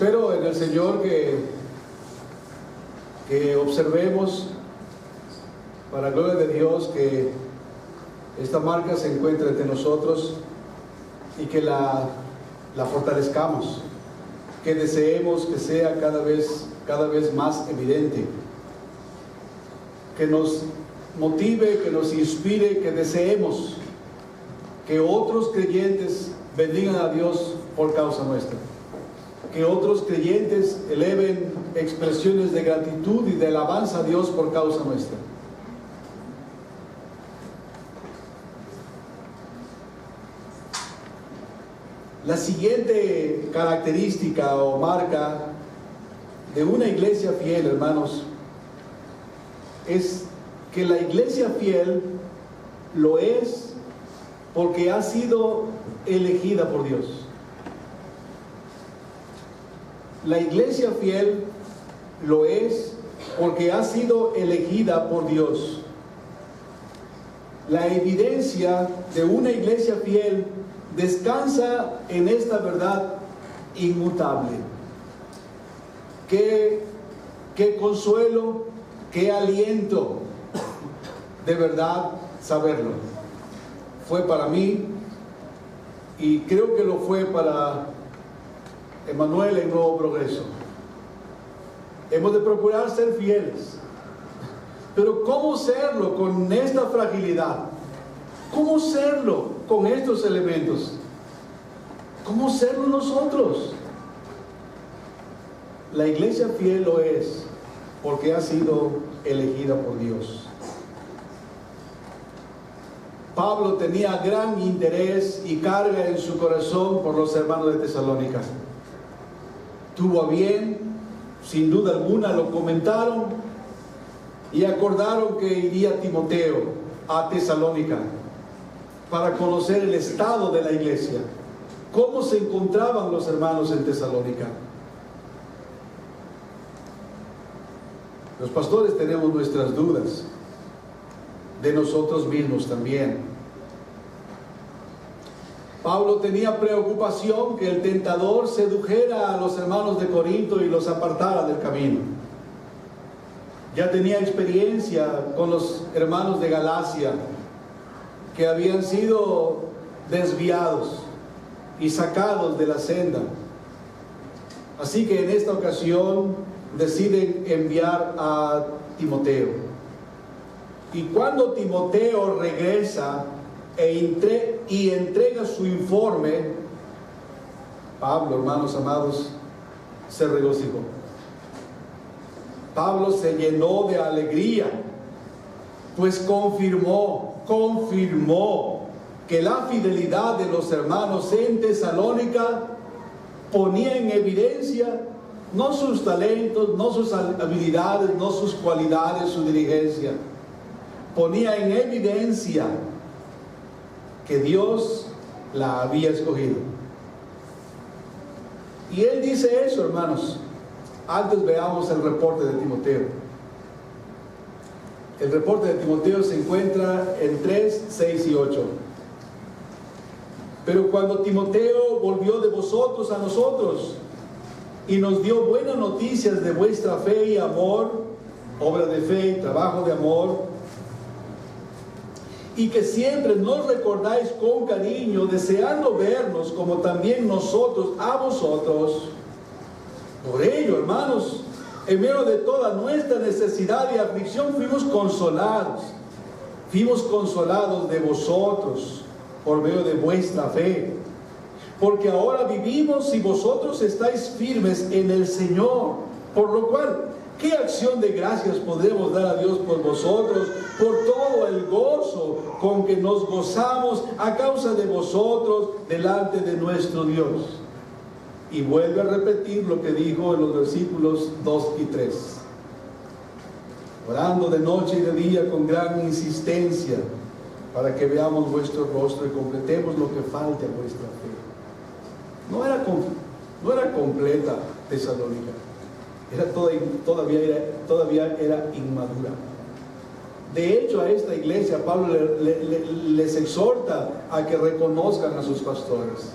Espero en el Señor que observemos, para la gloria de Dios, que esta marca se encuentre entre nosotros y que la fortalezcamos, que deseemos que sea cada vez más evidente, que nos motive, que nos inspire, que deseemos que otros creyentes bendigan a Dios por causa nuestra, que otros creyentes eleven expresiones de gratitud y de alabanza a Dios por causa nuestra. La siguiente característica o marca de una iglesia fiel, hermanos, es que la iglesia fiel lo es porque ha sido elegida por Dios. La iglesia fiel lo es porque ha sido elegida por Dios. La evidencia de una iglesia fiel descansa en esta verdad inmutable. Qué consuelo, qué aliento, de verdad saberlo. Fue para mí y creo que lo fue para Emanuel en Nuevo Progreso. Hemos de procurar ser fieles, pero ¿cómo serlo con esta fragilidad? ¿Cómo serlo con estos elementos? ¿Cómo serlo nosotros? La iglesia fiel lo es porque ha sido elegida por Dios. Pablo tenía gran interés y carga en su corazón por los hermanos de Tesalónica. Tuvo a bien, sin duda alguna, lo comentaron y acordaron que iría Timoteo a Tesalónica para conocer el estado de la iglesia, cómo se encontraban los hermanos en Tesalónica. Los pastores tenemos nuestras dudas, de nosotros mismos también. Pablo tenía preocupación que el tentador sedujera a los hermanos de Corinto y los apartara del camino. Ya tenía experiencia con los hermanos de Galacia, que habían sido desviados y sacados de la senda. Así que en esta ocasión deciden enviar a Timoteo. Y cuando Timoteo regresa y entrega su informe, Pablo, hermanos amados, se regocijó. Pablo se llenó de alegría, pues confirmó que la fidelidad de los hermanos en Tesalónica ponía en evidencia no sus talentos, no sus habilidades, no sus cualidades, su diligencia. Ponía en evidencia que Dios la había escogido. Y él dice eso, hermanos. Antes veamos el reporte de Timoteo. El reporte de Timoteo se encuentra en 3, 6 y 8. Pero cuando Timoteo volvió de vosotros a nosotros y nos dio buenas noticias de vuestra fe y amor, obra de fe y trabajo de amor, y que siempre nos recordáis con cariño, deseando vernos como también nosotros a vosotros. Por ello, hermanos, en medio de toda nuestra necesidad y aflicción fuimos consolados de vosotros por medio de vuestra fe, porque ahora vivimos si vosotros estáis firmes en el Señor, por lo cual ¿qué acción de gracias podremos dar a Dios por vosotros, por todo el gozo con que nos gozamos a causa de vosotros delante de nuestro Dios? Y vuelve a repetir lo que dijo en los versículos 2 y 3. Orando de noche y de día con gran insistencia, para que veamos vuestro rostro y completemos lo que falte a vuestra fe. No era completa Tesalónica. Todavía era inmadura. De hecho, a esta iglesia Pablo les exhorta a que reconozcan a sus pastores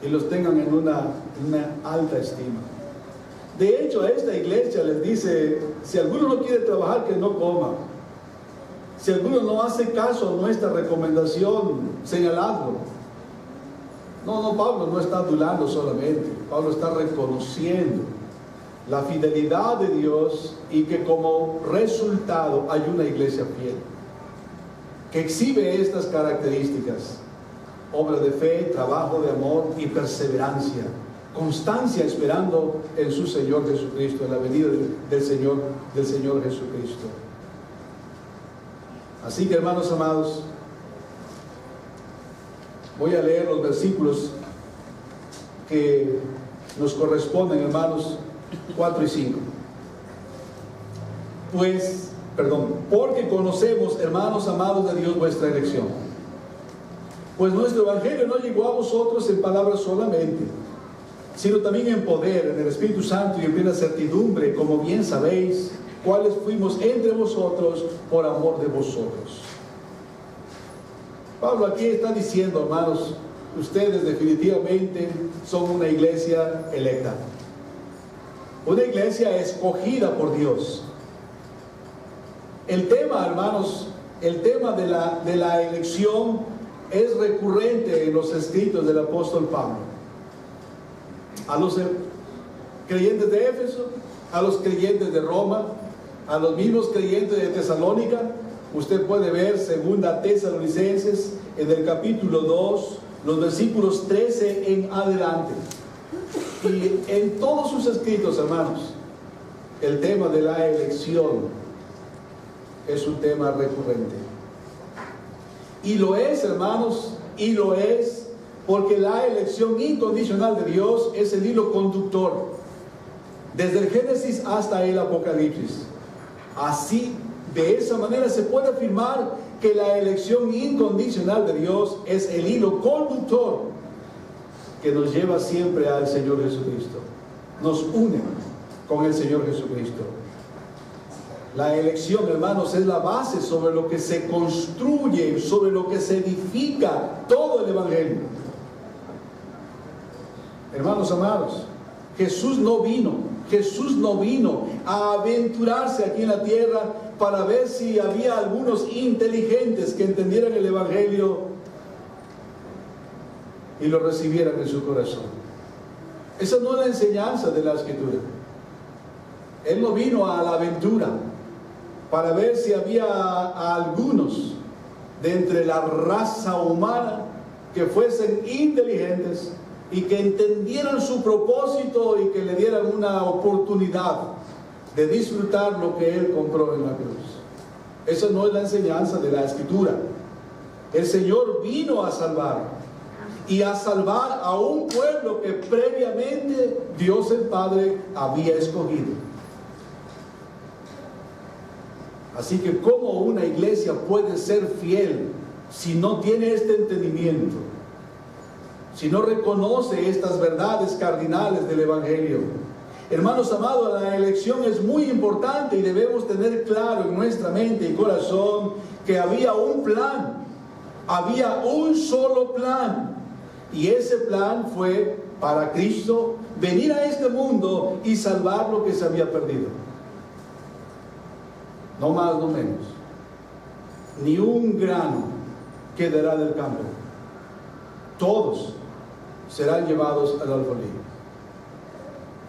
y los tengan en una alta estima. De hecho, a esta iglesia les dice, si alguno no quiere trabajar, que no coma. Si alguno no hace caso a nuestra recomendación, señaladlo. No, Pablo no está adulando solamente. Pablo está reconociendo la fidelidad de Dios y que como resultado hay una iglesia fiel, que exhibe estas características: obra de fe, trabajo de amor y perseverancia, constancia esperando en su Señor Jesucristo, en la venida del Señor Jesucristo. Así que, hermanos amados, voy a leer los versículos que nos corresponden, hermanos, 4 y 5. Porque conocemos, hermanos amados de Dios, vuestra elección. Pues nuestro evangelio no llegó a vosotros en palabras solamente, sino también en poder, en el Espíritu Santo y en plena certidumbre, como bien sabéis, cuáles fuimos entre vosotros por amor de vosotros. Pablo aquí está diciendo, hermanos, ustedes definitivamente son una iglesia electa, una iglesia escogida por Dios. El tema, hermanos, el tema de la elección es recurrente en los escritos del apóstol Pablo. A los creyentes de Éfeso, a los creyentes de Roma, a los mismos creyentes de Tesalónica. Usted puede ver 2 Tesalonicenses en el capítulo 2, los versículos 13 en adelante. Y en todos sus escritos, hermanos, el tema de la elección es un tema recurrente. Y lo es, hermanos, y lo es porque la elección incondicional de Dios es el hilo conductor desde el Génesis hasta el Apocalipsis. Así, de esa manera se puede afirmar que la elección incondicional de Dios es el hilo conductor que nos lleva siempre al Señor Jesucristo, nos une con el Señor Jesucristo. La elección, hermanos, es la base sobre lo que se construye, sobre lo que se edifica todo el Evangelio. Hermanos amados, Jesús no vino a aventurarse aquí en la tierra para ver si había algunos inteligentes que entendieran el Evangelio y lo recibieran en su corazón. Esa no es la enseñanza de la Escritura. Él no vino a la aventura para ver si había algunos de entre la raza humana que fuesen inteligentes y que entendieran su propósito y que le dieran una oportunidad de disfrutar lo que Él compró en la cruz. Esa no es la enseñanza de la Escritura. El Señor vino a salvar, y a salvar a un pueblo que previamente Dios el Padre había escogido. Así que ¿cómo una iglesia puede ser fiel si no tiene este entendimiento? Si no reconoce estas verdades cardinales del Evangelio. Hermanos amados, la elección es muy importante y debemos tener claro en nuestra mente y corazón que había un plan, había un solo plan, y ese plan fue para Cristo venir a este mundo y salvar lo que se había perdido. No más, no menos. Ni un grano quedará del campo. Todos serán llevados al alfolí.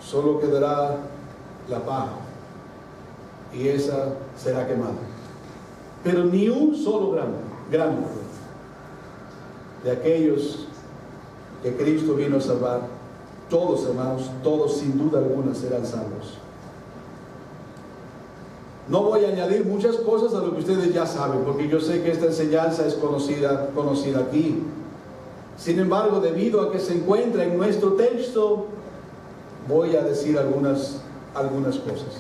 Solo quedará la paja, y esa será quemada. Pero ni un solo grano de aquellos que Cristo vino a salvar, todos, hermanos, todos sin duda alguna serán salvos. No voy a añadir muchas cosas a lo que ustedes ya saben, porque yo sé que esta enseñanza es conocida aquí. Sin embargo, debido a que se encuentra en nuestro texto, voy a decir algunas cosas.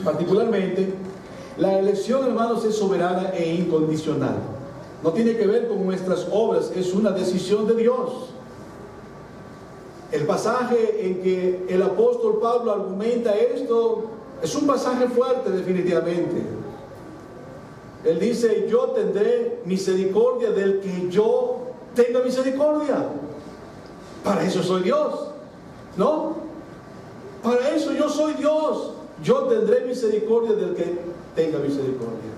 Particularmente, la elección, hermanos, es soberana e incondicional. No tiene que ver con nuestras obras, es una decisión de Dios. El pasaje en que el apóstol Pablo argumenta esto es un pasaje fuerte, definitivamente. Él dice: yo tendré misericordia del que yo tenga misericordia. Para eso soy Dios, ¿no? Para eso yo soy Dios. Yo tendré misericordia del que tenga misericordia.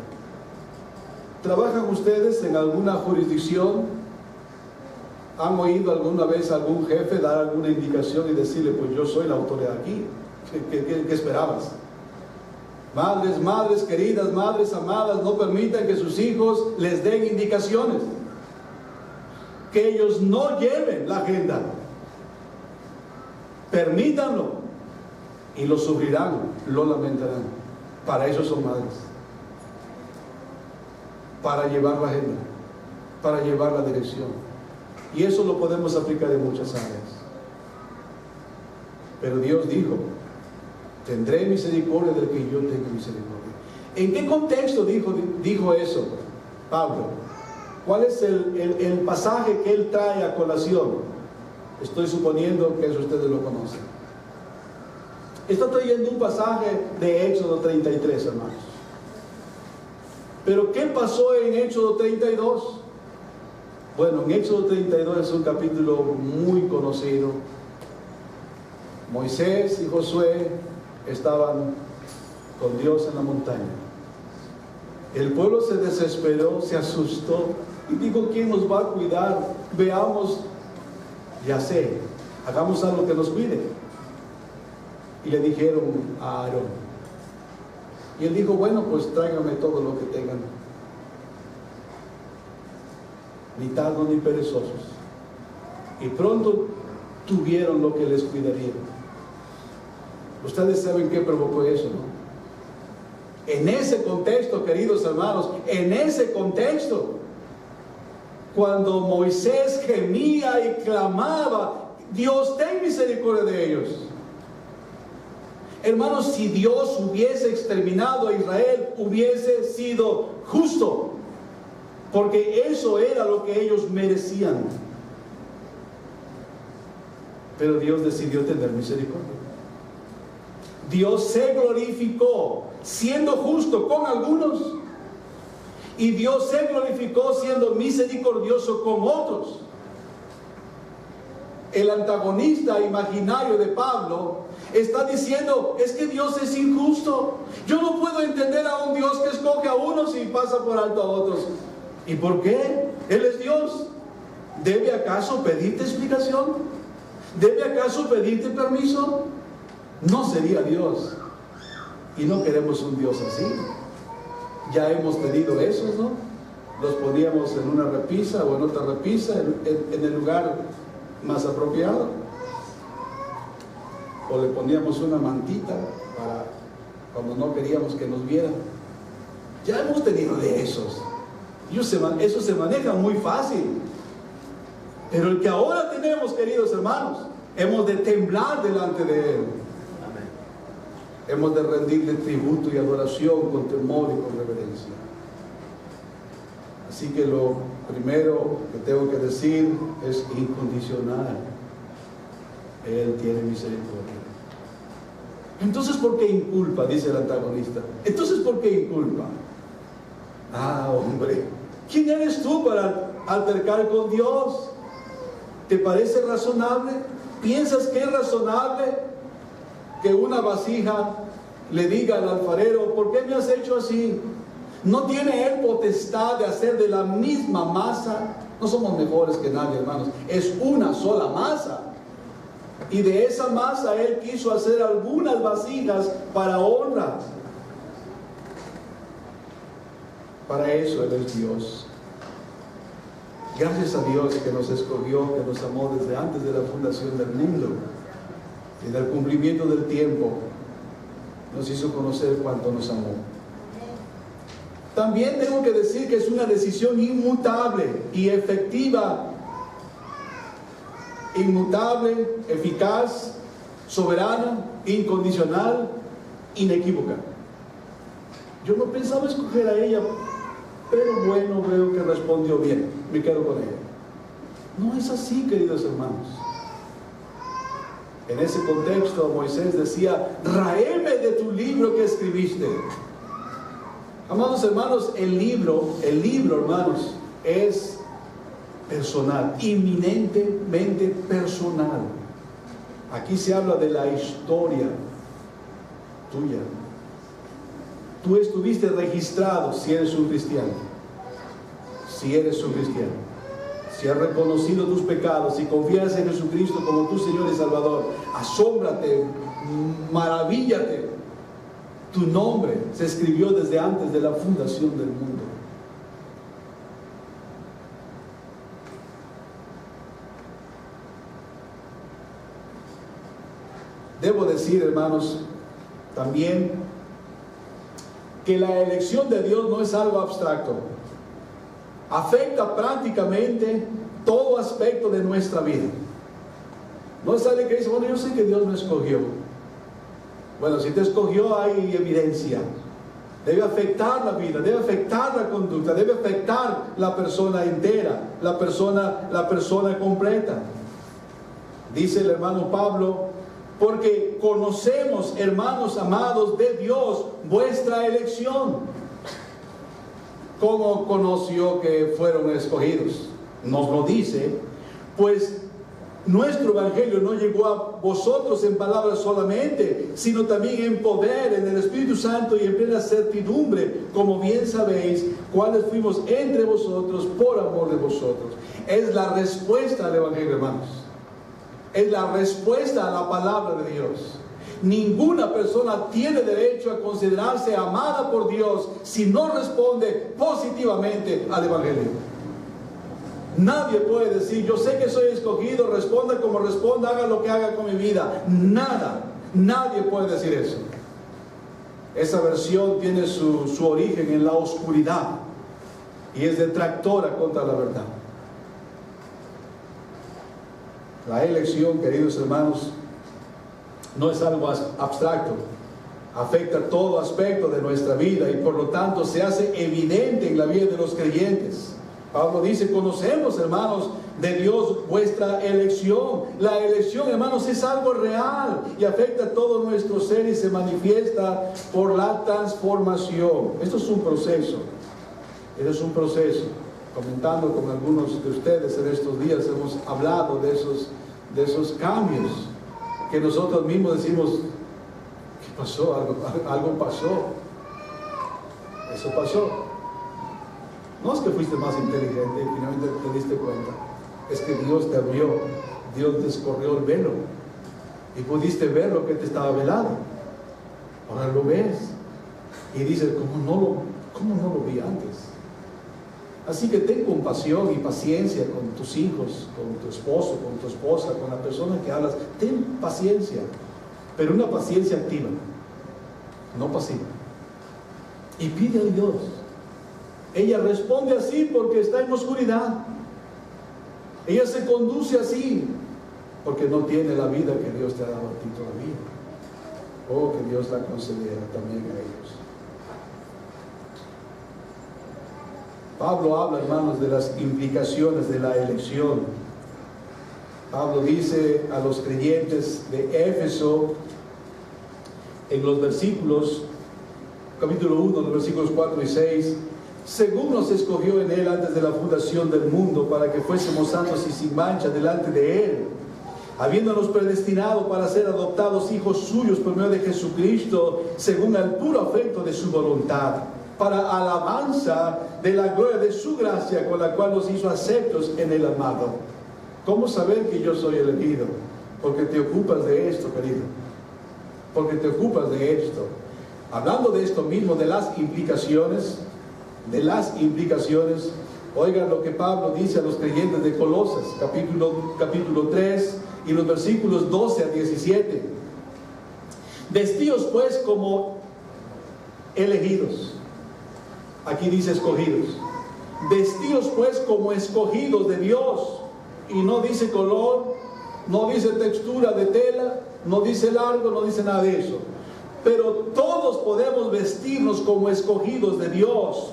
¿Trabajan ustedes en alguna jurisdicción? ¿Han oído alguna vez a algún jefe dar alguna indicación y decirle, pues yo soy la autoridad aquí? ¿Qué esperabas? Madres queridas, madres amadas, no permitan que sus hijos les den indicaciones. Que ellos no lleven la agenda. Permítanlo y lo sufrirán, lo lamentarán. Para eso son madres. Para llevar la agenda, para llevar la dirección. Y eso lo podemos aplicar en muchas áreas. Pero Dios dijo, tendré misericordia del que yo tenga misericordia. ¿En qué contexto dijo eso Pablo? ¿Cuál es el pasaje que él trae a colación? Estoy suponiendo que eso ustedes lo conocen. Está trayendo un pasaje de Éxodo 33, hermanos. Pero ¿qué pasó en Éxodo 32? Bueno, en Éxodo 32 es un capítulo muy conocido. Moisés y Josué estaban con Dios en la montaña. El pueblo se desesperó, se asustó y dijo, ¿quién nos va a cuidar? Veamos, ya sé, hagamos algo que nos cuide. Y le dijeron a Aarón. Y él dijo, bueno, pues tráigame todo lo que tengan. Ni tardos ni perezosos. Y pronto tuvieron lo que les cuidaría. Ustedes saben qué provocó eso, ¿no? En ese contexto, queridos hermanos, en ese contexto, cuando Moisés gemía y clamaba, Dios, ten misericordia de ellos. Hermanos, si Dios hubiese exterminado a Israel, hubiese sido justo, porque eso era lo que ellos merecían. Pero Dios decidió tener misericordia. Dios se glorificó siendo justo con algunos, y Dios se glorificó siendo misericordioso con otros. El antagonista imaginario de Pablo está diciendo, es que Dios es injusto. Yo no puedo entender a un Dios que escoge a unos y pasa por alto a otros. ¿Y por qué? Él es Dios. ¿Debe acaso pedirte explicación? ¿Debe acaso pedirte permiso? No sería Dios. Y no queremos un Dios así. Ya hemos tenido esos, ¿no? Los poníamos en una repisa o en otra repisa, en el lugar más apropiado. O le poníamos una mantita para cuando no queríamos que nos vieran. Ya hemos tenido de esos. Eso se maneja muy fácil. Pero el que ahora tenemos, queridos hermanos, hemos de temblar delante de Él. Amén. Hemos de rendirle tributo y adoración con temor y con reverencia. Así que lo primero que tengo que decir es incondicional. Él tiene misericordia. Entonces, ¿por qué inculpa? Dice el antagonista. Entonces, ¿por qué inculpa? Ah, hombre, ¿quién eres tú para altercar con Dios? ¿Te parece razonable? ¿Piensas que es razonable que una vasija le diga al alfarero, ¿por qué me has hecho así? ¿No tiene Él potestad de hacer de la misma masa? No somos mejores que nadie, hermanos. Es una sola masa. Y de esa masa Él quiso hacer algunas vasijas para honra. Para eso Él es Dios. Gracias a Dios que nos escogió, que nos amó desde antes de la fundación del mundo. Y del cumplimiento del tiempo nos hizo conocer cuánto nos amó. También tengo que decir que es una decisión inmutable y efectiva. Inmutable, eficaz, soberana, incondicional, inequívoca. Yo no pensaba escoger a ella, pero bueno, veo que respondió bien, me quedo con ella. No es así, queridos hermanos. En ese contexto Moisés decía, ráeme de tu libro que escribiste. Amados hermanos, el libro, hermanos, es personal, inminentemente personal. Aquí se habla de la historia tuya. Tú estuviste registrado si eres un cristiano. Si eres un cristiano. Si has reconocido tus pecados, si confías en Jesucristo como tu Señor y Salvador, asómbrate, maravíllate. Tu nombre se escribió desde antes de la fundación del mundo. Debo decir, hermanos, también que la elección de Dios no es algo abstracto. Afecta prácticamente todo aspecto de nuestra vida. No es alguien que dice, bueno, yo sé que Dios me escogió. Bueno, si te escogió hay evidencia. Debe afectar la vida, debe afectar la conducta, debe afectar la persona entera, la persona completa. Dice el hermano Pablo, porque conocemos, hermanos amados de Dios, vuestra elección. ¿Cómo conoció que fueron escogidos? Nos lo dice, pues nuestro evangelio no llegó a vosotros en palabras solamente, sino también en poder, en el Espíritu Santo y en plena certidumbre, como bien sabéis, cuáles fuimos entre vosotros por amor de vosotros. Es la respuesta al evangelio, hermanos. Es la respuesta a la palabra de Dios. Ninguna persona tiene derecho a considerarse amada por Dios si no responde positivamente al evangelio. Nadie puede decir, yo sé que soy escogido, responda como responda, haga lo que haga con mi vida. Nadie puede decir eso. Esa versión tiene su origen en la oscuridad y es detractora contra la verdad. La elección, queridos hermanos, no es algo abstracto. Afecta todo aspecto de nuestra vida y por lo tanto se hace evidente en la vida de los creyentes. Pablo dice, conocemos, hermanos, de Dios vuestra elección. La elección, hermanos, es algo real y afecta todo nuestro ser y se manifiesta por la transformación. Esto es un proceso. Esto es un proceso. Comentando con algunos de ustedes en estos días hemos hablado de esos cambios que nosotros mismos decimos, ¿qué pasó? Algo pasó. Eso pasó. No es que fuiste más inteligente y finalmente te diste cuenta. Es que Dios te abrió, Dios descorrió el velo y pudiste ver lo que te estaba velado. Ahora lo ves y dices, ¿cómo no lo vi antes? Así que ten compasión y paciencia con tus hijos, con tu esposo, con tu esposa, con la persona que hablas. Ten paciencia, pero una paciencia activa, no pasiva. Y pide a Dios. Ella responde así porque está en oscuridad. Ella se conduce así porque no tiene la vida que Dios te ha dado a ti todavía. Oh, que Dios la concediera también a ellos. Pablo habla, hermanos, de las implicaciones de la elección. Pablo dice a los creyentes de Éfeso en los versículos, capítulo 1, los versículos 4 y 6, según nos escogió en Él antes de la fundación del mundo, para que fuésemos santos y sin mancha delante de Él, habiéndonos predestinado para ser adoptados hijos suyos por medio de Jesucristo, según el puro afecto de su voluntad, para alabanza de la gloria de su gracia, con la cual nos hizo aceptos en el amado. ¿Cómo saber que yo soy elegido? Porque te ocupas de esto, querido. Porque te ocupas de esto. Hablando de esto mismo, de las implicaciones, oigan lo que Pablo dice a los creyentes de Colosas, capítulo 3, y los versículos 12 a 17. Vestíos pues como elegidos. Aquí dice escogidos. Vestíos pues como escogidos de Dios. Y no dice color, no dice textura de tela, no dice largo, no dice nada de eso. Pero todos podemos vestirnos como escogidos de Dios,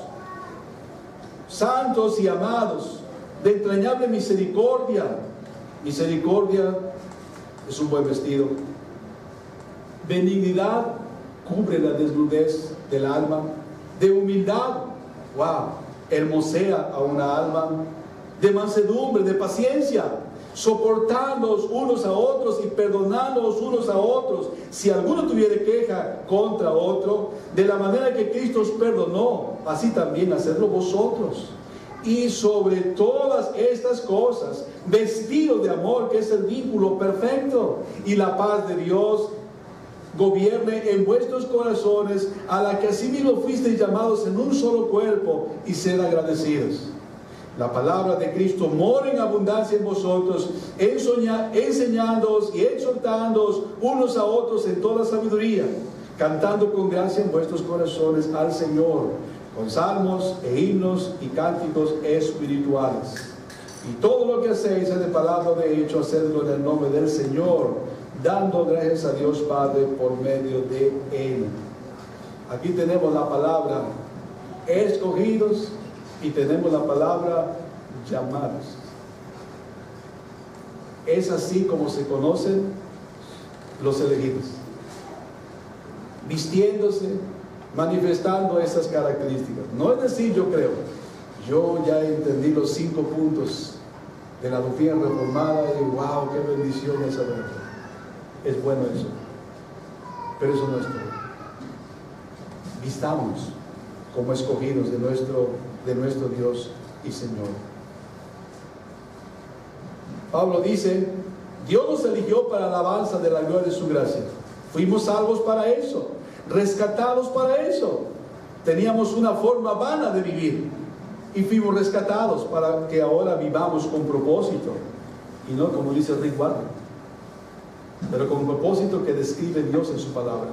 santos y amados, de entrañable misericordia. Misericordia es un buen vestido. Benignidad cubre la desnudez del alma. De humildad, hermosea a una alma. De mansedumbre, de paciencia. soportándoos unos a otros y perdonándoos unos a otros, si alguno tuviere queja contra otro, de la manera que Cristo os perdonó, así también hacedlo vosotros. Y sobre todas estas cosas, vestidos de amor, que es el vínculo perfecto, y la paz de Dios gobierne en vuestros corazones, a la que asimismo fuisteis llamados en un solo cuerpo, y sed agradecidos. La palabra de Cristo mora en abundancia en vosotros, enseñándoos y exhortándoos unos a otros en toda sabiduría, cantando con gracia en vuestros corazones al Señor, con salmos e himnos y cánticos espirituales. Y todo lo que hacéis es de palabra o de hecho, hacedlo en el nombre del Señor, dando gracias a Dios Padre por medio de Él. Aquí tenemos la palabra escogidos y tenemos la palabra llamados. Es así como se conocen los elegidos, vistiéndose, manifestando esas características. No es decir, yo ya entendí los 5 puntos de la doctrina reformada y wow, qué bendición esa verdad. Es bueno eso, pero eso no es todo. Vistamos como escogidos de nuestro Dios y Señor. Pablo dice, Dios nos eligió para la alabanza de la gloria de su gracia. Fuimos salvos para eso, rescatados para eso. Teníamos una forma vana de vivir y fuimos rescatados para que ahora vivamos con propósito, y no como dice Rick Warren, pero con propósito que describe Dios en su palabra,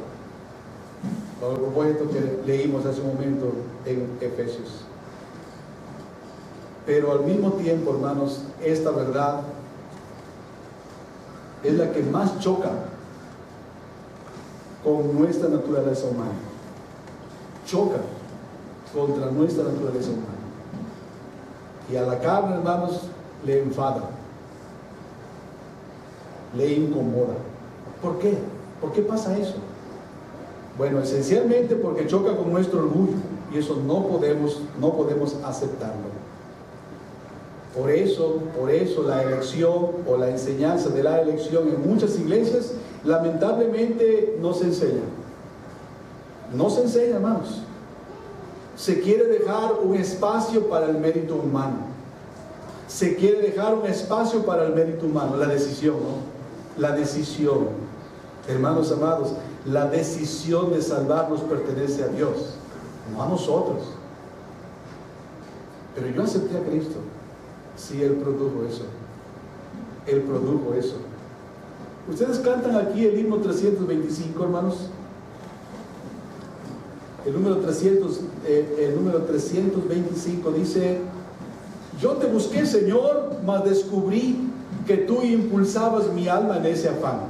con el propósito que leímos hace un momento en Efesios. Pero al mismo tiempo, hermanos, esta verdad es la que más choca con nuestra naturaleza humana. Choca contra nuestra naturaleza humana. Y a la carne, hermanos, le enfada, le incomoda. ¿Por qué? ¿Por qué pasa eso? Bueno, esencialmente porque choca con nuestro orgullo, y eso no podemos aceptarlo. Por eso la elección o la enseñanza de la elección en muchas iglesias lamentablemente no se enseña. No se enseña, hermanos. Se quiere dejar un espacio para el mérito humano. Se quiere dejar un espacio para el mérito humano, la decisión, ¿no? La decisión. Hermanos amados, la decisión de salvarnos pertenece a Dios, no a nosotros. Pero yo acepté a Cristo. Sí, Él produjo eso. Él produjo eso. Ustedes cantan aquí el himno 325, hermanos. El número 325 dice: yo te busqué, Señor, mas descubrí que tú impulsabas mi alma en ese afán,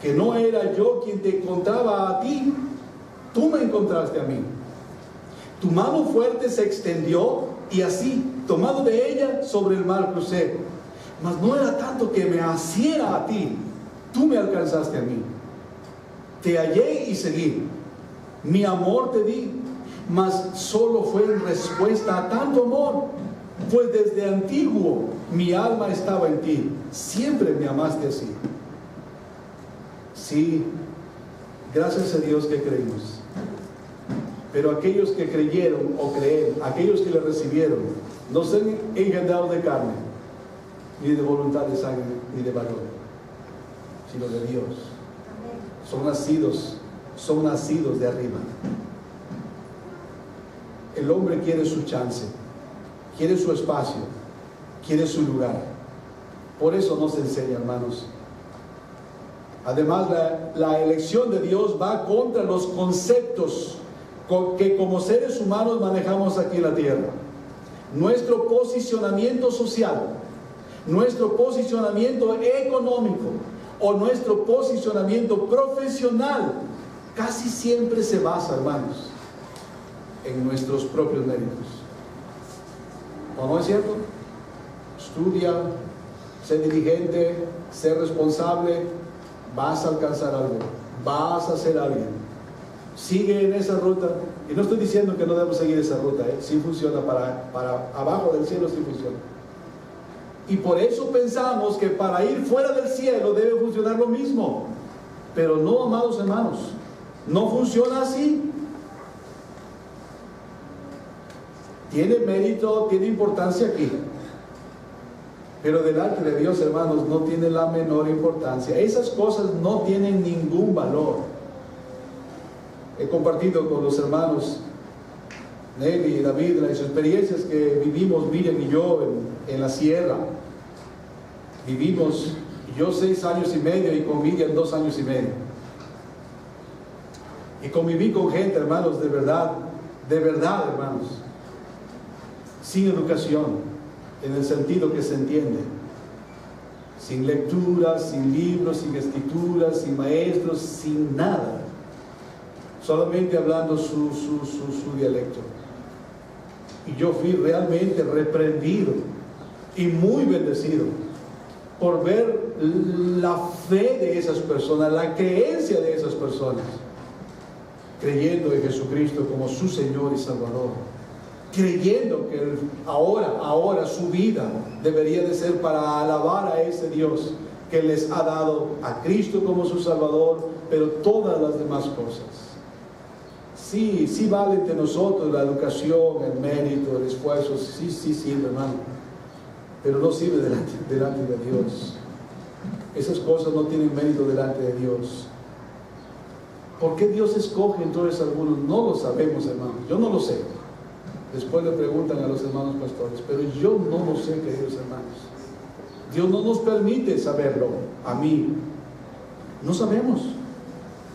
que no era yo quien te encontraba a ti, tú me encontraste a mí. Tu mano fuerte se extendió y así, tomado de ella, sobre el mar crucé. Mas no era tanto que me asiera a ti, tú me alcanzaste a mí. Te hallé y seguí. Mi amor te di, mas solo fue en respuesta a tanto amor, pues desde antiguo mi alma estaba en ti. Siempre me amaste así. Sí, gracias a Dios que creímos. Pero aquellos que creyeron o creen, aquellos que le recibieron, no son engendrados de carne, ni de voluntad de sangre, ni de varón, sino de Dios. Son nacidos de arriba. El hombre quiere su chance, quiere su espacio, quiere su lugar. Por eso no se enseña, hermanos. Además, la elección de Dios va contra los conceptos que como seres humanos manejamos aquí en la tierra. Nuestro posicionamiento social, nuestro posicionamiento económico o nuestro posicionamiento profesional casi siempre se basa, hermanos, en nuestros propios méritos. ¿O no es cierto? Estudia, sé diligente, sé responsable, vas a alcanzar algo, vas a ser alguien. Sigue en esa ruta. Y no estoy diciendo que no debemos seguir esa ruta, sí funciona para abajo del cielo, sí funciona. Y por eso pensamos que para ir fuera del cielo debe funcionar lo mismo. Pero no, amados hermanos, no funciona así. Tiene mérito, tiene importancia aquí. Pero delante de Dios, hermanos, no tiene la menor importancia. Esas cosas no tienen ningún valor. He compartido con los hermanos Nelly y David las experiencias que vivimos, Miriam y yo, en la sierra. Vivimos, yo 6 años y medio y con Miriam 2 años y medio. Y conviví con gente, hermanos, de verdad, hermanos, sin educación, en el sentido que se entiende, sin lecturas, sin libros, sin escrituras, sin maestros, sin nada, solamente hablando su dialecto. Y yo fui realmente reprendido y muy bendecido por ver la fe de esas personas, la creencia de esas personas, creyendo en Jesucristo como su Señor y Salvador, creyendo que ahora su vida debería de ser para alabar a ese Dios que les ha dado a Cristo como su Salvador, pero todas las demás cosas. Sí vale entre nosotros la educación, el mérito, el esfuerzo, sí, hermano, pero no sirve delante de Dios. Esas cosas no tienen mérito delante de Dios. ¿Por qué Dios escoge entonces a algunos? No lo sabemos, hermano, yo no lo sé. Después le preguntan a los hermanos pastores, pero yo no lo sé, queridos hermanos. Dios no nos permite saberlo. A mí no sabemos.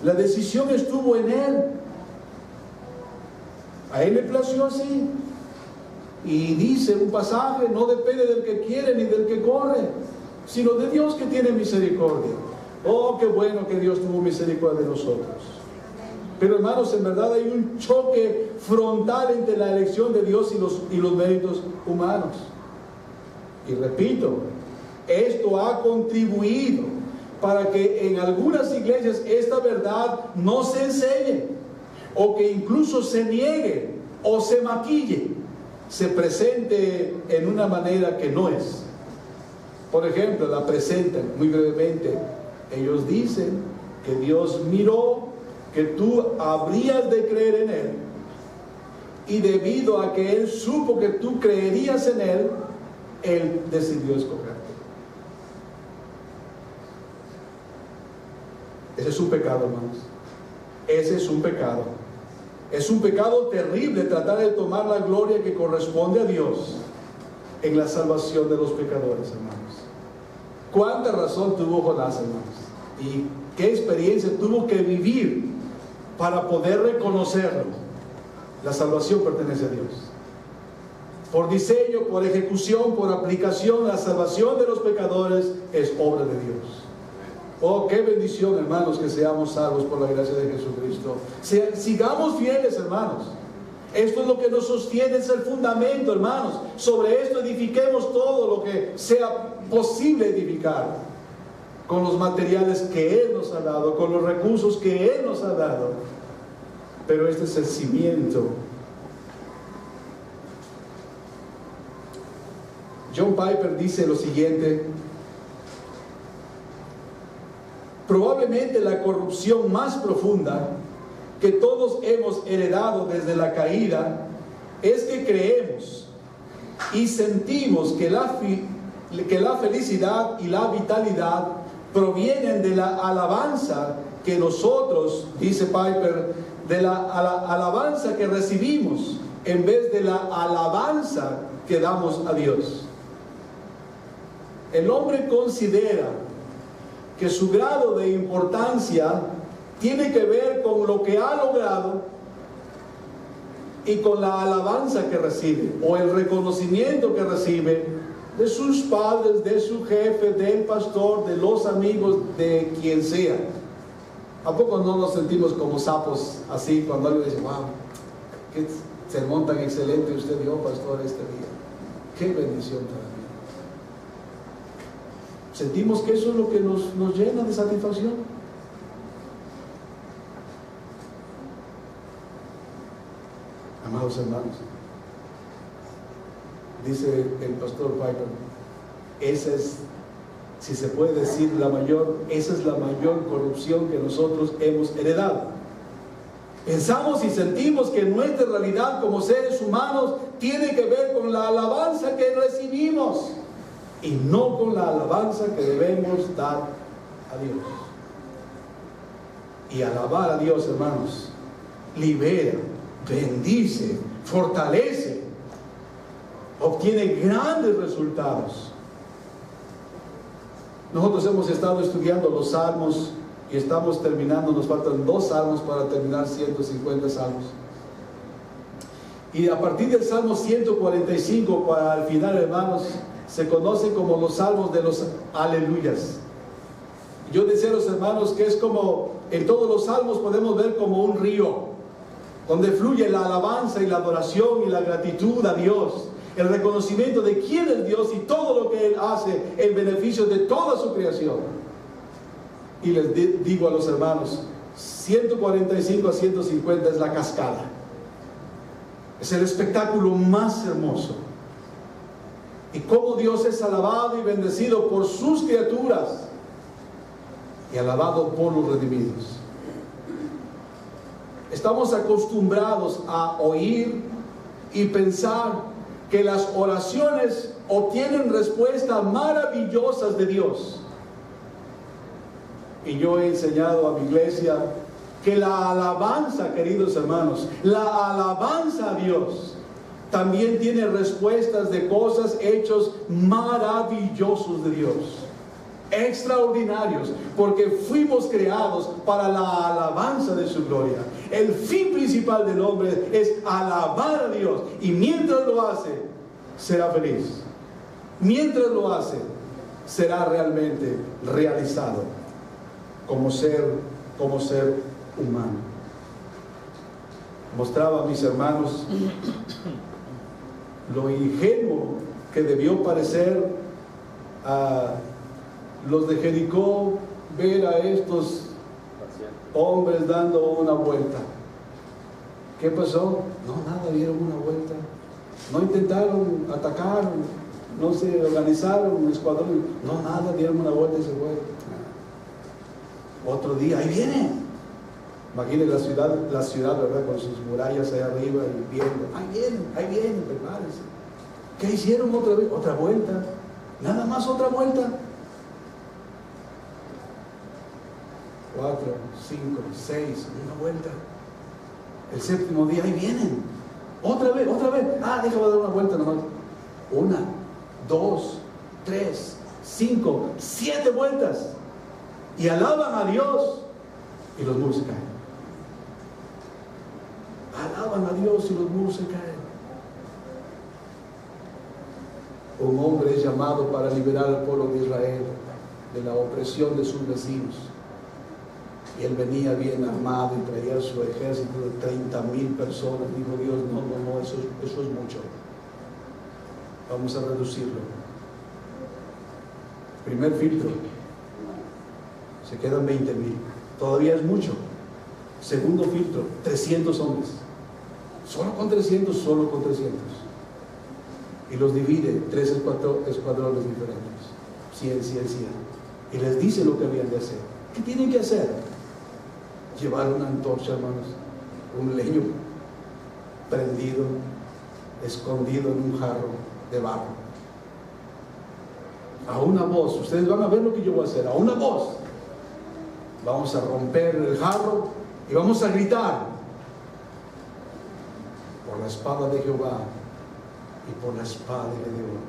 La decisión estuvo en Él. A Él le plació así. Y dice un pasaje, no depende del que quiere ni del que corre, sino de Dios que tiene misericordia. Oh, qué bueno que Dios tuvo misericordia de nosotros. Pero hermanos, en verdad hay un choque frontal entre la elección de Dios y los méritos humanos. Y repito, esto ha contribuido para que en algunas iglesias esta verdad no se enseñe, o que incluso se niegue o se maquille, se presente en una manera que no es. Por ejemplo, la presentan muy brevemente. Ellos dicen que Dios miró que tú habrías de creer en Él, y debido a que Él supo que tú creerías en Él, Él decidió escogerte. Ese es un pecado, hermanos. Ese es un pecado. Es un pecado terrible tratar de tomar la gloria que corresponde a Dios en la salvación de los pecadores, hermanos. ¿Cuánta razón tuvo Jonás, hermanos? Y qué experiencia tuvo que vivir para poder reconocerlo. La salvación pertenece a Dios. Por diseño, por ejecución, por aplicación, la salvación de los pecadores es obra de Dios. Oh, qué bendición, hermanos, que seamos salvos por la gracia de Jesucristo. Sigamos fieles, hermanos. Esto es lo que nos sostiene, es el fundamento, hermanos. Sobre esto edifiquemos todo lo que sea posible edificar, con los materiales que Él nos ha dado, con los recursos que Él nos ha dado. Pero este es el cimiento. John Piper dice lo siguiente: probablemente la corrupción más profunda que todos hemos heredado desde la caída es que creemos y sentimos que la felicidad y la vitalidad provienen de la alabanza que nosotros, dice Piper, de la alabanza que recibimos en vez de la alabanza que damos a Dios. El hombre considera que su grado de importancia tiene que ver con lo que ha logrado y con la alabanza que recibe, o el reconocimiento que recibe de sus padres, de su jefe, del pastor, de los amigos, de quien sea. ¿A poco no nos sentimos como sapos así cuando alguien dice, wow, qué sermón tan excelente usted dio, pastor, este día? Qué bendición para mí. Sentimos que eso es lo que nos llena de satisfacción. Amados hermanos, dice el pastor Piper, Esa es, si se puede decir, esa es la mayor corrupción que nosotros hemos heredado. Pensamos y sentimos que nuestra realidad como seres humanos tiene que ver con la alabanza que recibimos y no con la alabanza que debemos dar a Dios. Y alabar a Dios, hermanos, libera, bendice, fortalece, obtiene grandes resultados. Nosotros hemos estado estudiando los salmos y estamos terminando, nos faltan 2 salmos para terminar 150 salmos. Y a partir del Salmo 145 para el final, hermanos, se conoce como los salmos de los aleluyas. Yo decía a los hermanos que es como, en todos los salmos podemos ver como un río, donde fluye la alabanza y la adoración y la gratitud a Dios, el reconocimiento de quién es Dios y todo lo que Él hace en beneficio de toda su creación. Y les digo a los hermanos, 145 a 150 es la cascada. Es el espectáculo más hermoso. Y cómo Dios es alabado y bendecido por sus criaturas y alabado por los redimidos. Estamos acostumbrados a oír y pensar que las oraciones obtienen respuestas maravillosas de Dios. Y yo he enseñado a mi iglesia que la alabanza, queridos hermanos, la alabanza a Dios también tiene respuestas de cosas, hechos maravillosos de Dios, extraordinarios, porque fuimos creados para la alabanza de su gloria. El fin principal del hombre es alabar a Dios, y mientras lo hace, será feliz. Mientras lo hace, será realmente realizado como ser humano. Mostraba a mis hermanos lo ingenuo que debió parecer a los de Jericó ver a estos hombres dando una vuelta. ¿Qué pasó? No, nada, dieron una vuelta. No intentaron atacar, no se organizaron un escuadrón, no, nada, dieron una vuelta y se fue. Otro día, ahí viene. Imaginen la ciudad, ¿verdad? Con sus murallas ahí arriba y viendo. Ahí vienen, prepárense. ¿Qué hicieron otra vez? Otra vuelta. Nada más otra vuelta. 4, 5, 6, una vuelta. El 7º día, ahí vienen. Otra vez. Déjame dar una vuelta nomás. 1, 2, 3, 5, 7 vueltas. Y alaban a Dios y los muros se caen. Alaban a Dios y los muros se caen. Un hombre es llamado para liberar al pueblo de Israel de la opresión de sus vecinos. Y él venía bien armado y traía su ejército de 30,000 personas. Dijo Dios, no, eso es mucho. Vamos a reducirlo. Primer filtro. Se quedan 20,000. Todavía es mucho. Segundo filtro, 300 hombres. Solo con 300. Y los divide 3 escuadrones diferentes. 100. Y les dice lo que habían de hacer. ¿Qué tienen que hacer? Llevar una antorcha, hermanos. Un leño prendido, escondido en un jarro de barro. A una voz. Ustedes van a ver lo que yo voy a hacer. A una voz. Vamos a romper el jarro y vamos a gritar por la espada de Jehová y por la espada de Gedeón.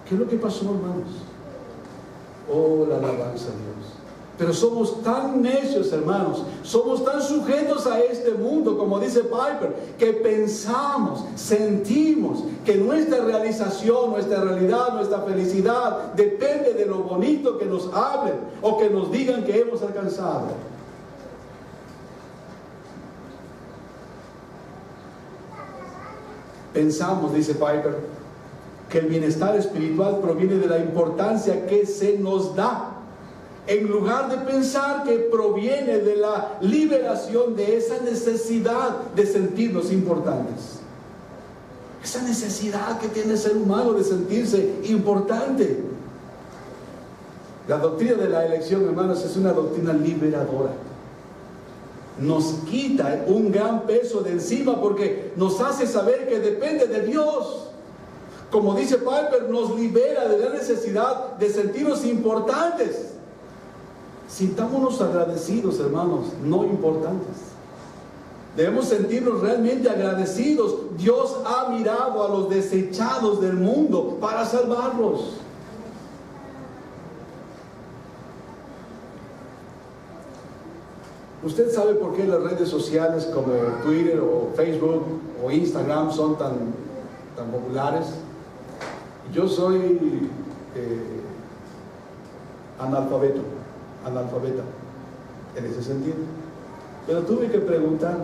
¿Qué es lo que pasó, hermanos? Oh, la alabanza a Dios. Pero somos tan necios, hermanos, somos tan sujetos a este mundo, como dice Piper, que pensamos, sentimos que nuestra realización, nuestra realidad, nuestra felicidad depende de lo bonito que nos hablen o que nos digan que hemos alcanzado. Pensamos, dice Piper, que el bienestar espiritual proviene de la importancia que se nos da, en lugar de pensar que proviene de la liberación de esa necesidad de sentirnos importantes. Esa necesidad que tiene el ser humano de sentirse importante. La doctrina de la elección, hermanos, es una doctrina liberadora. Nos quita un gran peso de encima porque nos hace saber que depende de Dios. Como dice Piper, nos libera de la necesidad de sentirnos importantes. Sintámonos agradecidos, hermanos, no importantes. Debemos sentirnos realmente agradecidos. Dios ha mirado a los desechados del mundo para salvarlos. ¿Usted sabe por qué las redes sociales como Twitter o Facebook o Instagram son tan populares? Yo soy analfabeta en ese sentido. Pero tuve que preguntar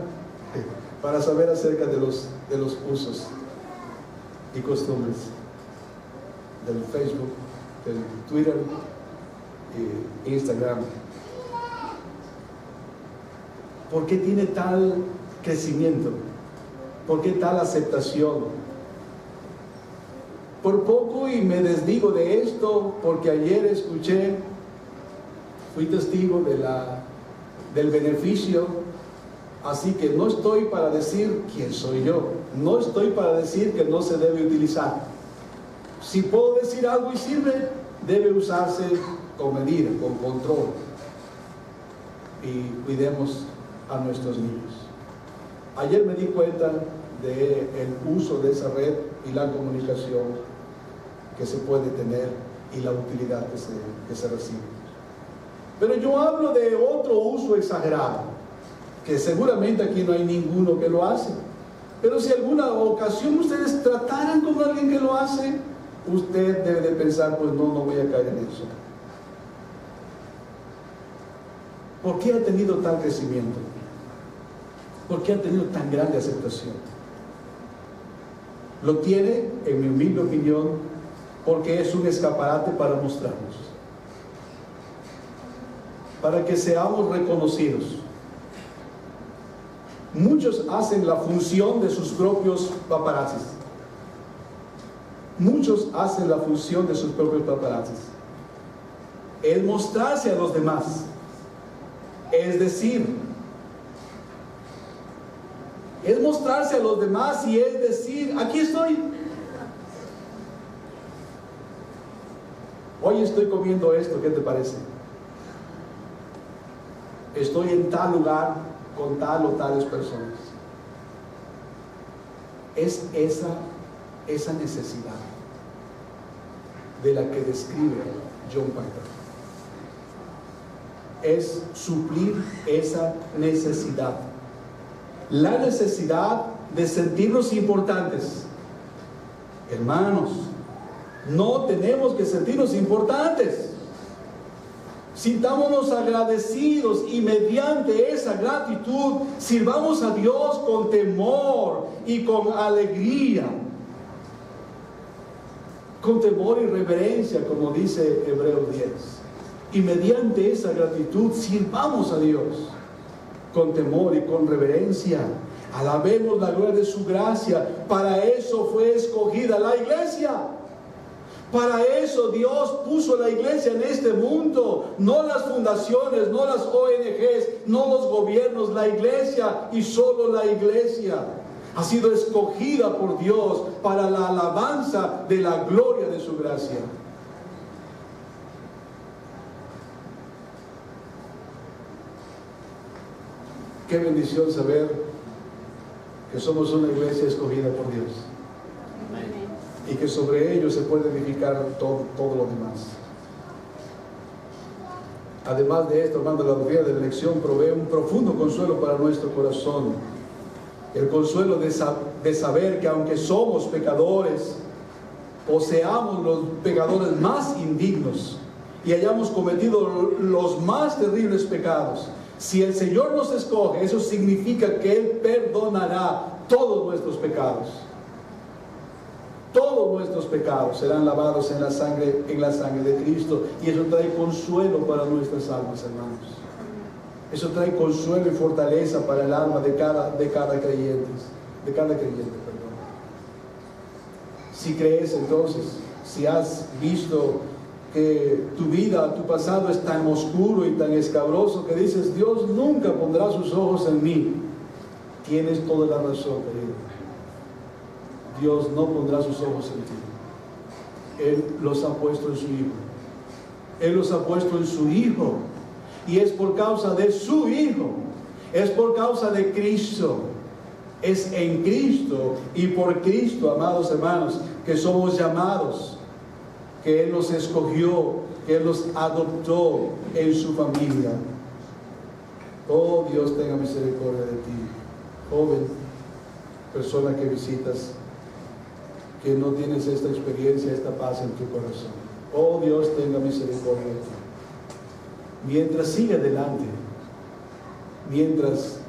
para saber acerca de los usos y costumbres del Facebook, del Twitter e Instagram. ¿Por qué tiene tal crecimiento? ¿Por qué tal aceptación? Por poco y me desdigo de esto, porque ayer fui testigo del beneficio, así que no estoy para decir quién soy yo, no estoy para decir que no se debe utilizar. Si puedo decir algo y sirve, debe usarse con medida, con control, y cuidemos a nuestros niños. Ayer me di cuenta del uso de esa red y la comunicación que se puede tener y la utilidad que se recibe. Pero yo hablo de otro uso exagerado, que seguramente aquí no hay ninguno que lo hace. Pero si alguna ocasión ustedes trataran con alguien que lo hace, usted debe de pensar, pues no voy a caer en eso. ¿Por qué ha tenido tal crecimiento? ¿Por qué ha tenido tan grande aceptación? Lo tiene, en mi humilde opinión, porque es un escaparate para mostrarnos, para que seamos reconocidos. Muchos hacen la función de sus propios paparazzis. Muchos hacen la función de sus propios paparazzis. El mostrarse a los demás. Es decir, es mostrarse a los demás y es decir, aquí estoy. Hoy estoy comiendo esto, ¿qué te parece? Estoy en tal lugar con tal o tales personas. Es esa necesidad de la que describe John Piper. Es suplir esa necesidad. La necesidad de sentirnos importantes. Hermanos, no tenemos que sentirnos importantes. Sintámonos agradecidos y mediante esa gratitud sirvamos a Dios con temor y con alegría. Con temor y reverencia, como dice Hebreos 10. Y mediante esa gratitud sirvamos a Dios con temor y con reverencia. Alabemos la gloria de su gracia. Para eso fue escogida la iglesia. Para eso Dios puso la iglesia en este mundo. No las fundaciones, no las ONGs, no los gobiernos. La iglesia y solo la iglesia ha sido escogida por Dios para la alabanza de la gloria de su gracia. Qué bendición saber que somos una iglesia escogida por Dios. Amén. Y que sobre ello se puede edificar todo lo demás. Además de esto, hermano, la doctrina de la elección provee un profundo consuelo para nuestro corazón. El consuelo de saber que aunque somos pecadores, o seamos los pecadores más indignos y hayamos cometido los más terribles pecados, si el Señor nos escoge, eso significa que Él perdonará todos nuestros pecados. Todos nuestros pecados serán lavados en la sangre de Cristo, y eso trae consuelo para nuestras almas, hermanos. Eso trae consuelo y fortaleza para el alma de cada creyente, perdón. Si crees entonces, si has visto que tu vida, tu pasado es tan oscuro y tan escabroso que dices, Dios nunca pondrá sus ojos en mí, tienes toda la razón, querido. Dios no pondrá sus ojos en ti. Él los ha puesto en su Hijo. Él los ha puesto en su Hijo. Y es por causa de su Hijo. Es por causa de Cristo. Es en Cristo y por Cristo, amados hermanos, que somos llamados, que Él nos escogió, que Él nos adoptó en su familia. Oh, Dios tenga misericordia de ti, joven, persona que visitas, que no tienes esta experiencia, esta paz en tu corazón. Oh, Dios tenga misericordia de ti. Mientras sigue adelante, mientras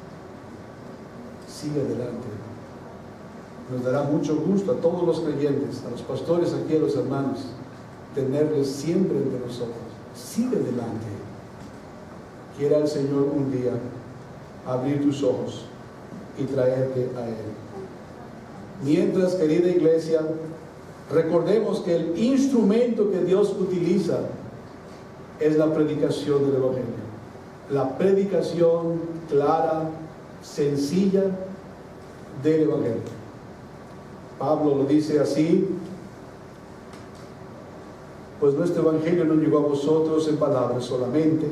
sigue adelante, nos dará mucho gusto a todos los creyentes, a los pastores aquí, a los hermanos, tenerles siempre entre nosotros. Sigue adelante. Quiera el Señor un día abrir tus ojos y traerte a Él. Mientras, querida iglesia, recordemos que el instrumento que Dios utiliza es la predicación del Evangelio. La predicación clara, sencilla del Evangelio. Pablo lo dice así: pues nuestro Evangelio no llegó a vosotros en palabras solamente,